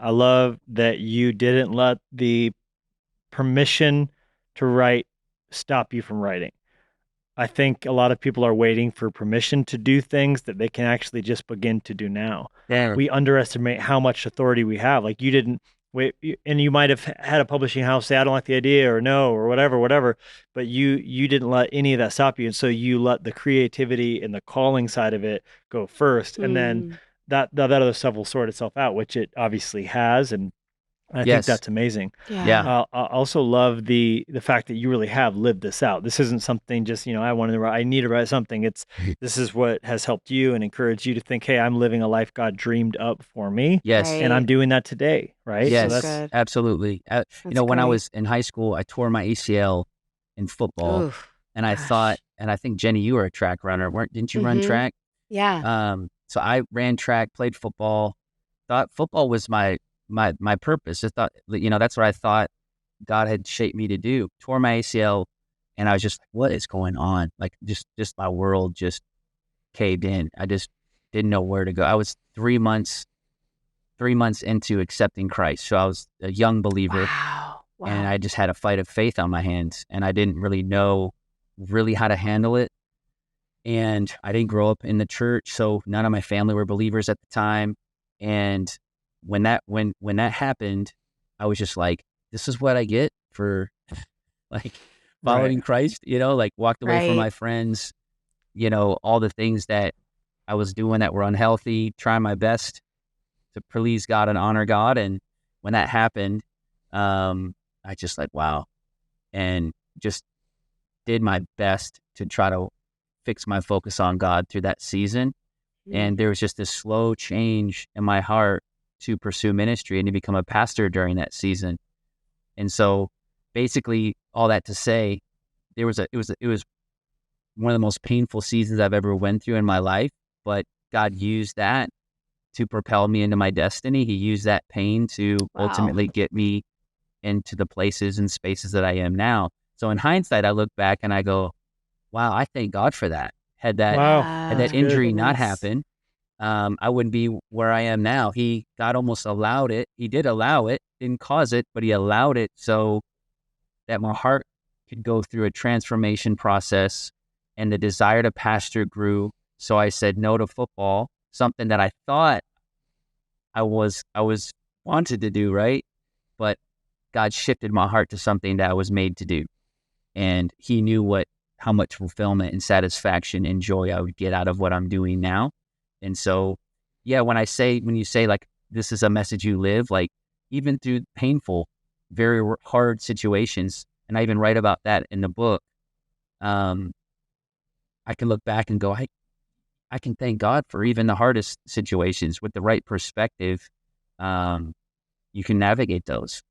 I love that you didn't let the permission to write stop you from writing. I think a lot of people are waiting for permission to do things that they can actually just begin to do now. Yeah. We underestimate how much authority we have. Like you didn't wait, and you might have had a publishing house say, "I don't like the idea," or "No," or whatever. But you didn't let any of that stop you, and so you let the creativity and the calling side of it go first, and then Mm. that other stuff will sort itself out, which it obviously has, and I think Yes. that's amazing. Yeah. Yeah. I also love the fact that you really have lived this out. This isn't something just, I wanted to write, I need to write something. This is what has helped you and encouraged you to think, hey, I'm living a life God dreamed up for me, Yes. and I'm Right. doing that today, right? So So Yes. that's good. Absolutely. That's When I great. was in high school, I tore my ACL in football, Oof. and I thought, Gosh. and I think Jenny, you were a track runner, didn't you run Mm-hmm. track? Yeah. So I ran track, played football, thought football was my purpose. I thought, that's what I thought God had shaped me to do. Tore my ACL, and I was just like, what is going on? Like just my world just caved in. I just didn't know where to go. I was 3 months into accepting Christ. So I was a young believer, Wow. and Wow. I just had a fight of faith on my hands, and I didn't really know really how to handle it. And I didn't grow up in the church, so none of my family were believers at the time. And when that happened, I was just like, this is what I get for like right. following Christ, like walked away from Right. my friends, all the things that I was doing that were unhealthy, trying my best to please God and honor God. And when that happened, I just like, wow. And just did my best to try to fix my focus on God through that season. And Mm. there was just this slow change in my heart to pursue ministry and to become a pastor during that season. And so basically all that to say, it was one of the most painful seasons I've ever went through in my life, but God used that to propel me into my destiny. He used that pain to Wow. ultimately get me into the places and spaces that I am now. So in hindsight, I look back and I go, wow, I thank God for that. Had that Wow. had Yeah. That's that My good. injury not goodness. happen, I wouldn't be where I am now. God almost allowed it. He did allow it, didn't cause it, but he allowed it so that my heart could go through a transformation process, and the desire to pastor grew. So I said no to football, something that I thought I was wanted to do, right? But God shifted my heart to something that I was made to do. And he knew how much fulfillment and satisfaction and joy I would get out of what I'm doing now. And so, yeah, when you say like, this is a message you live, like even through painful, very hard situations, and I even write about that in the book, um, I can look back and go, I can thank God for even the hardest situations with the right perspective. Um, you can navigate those.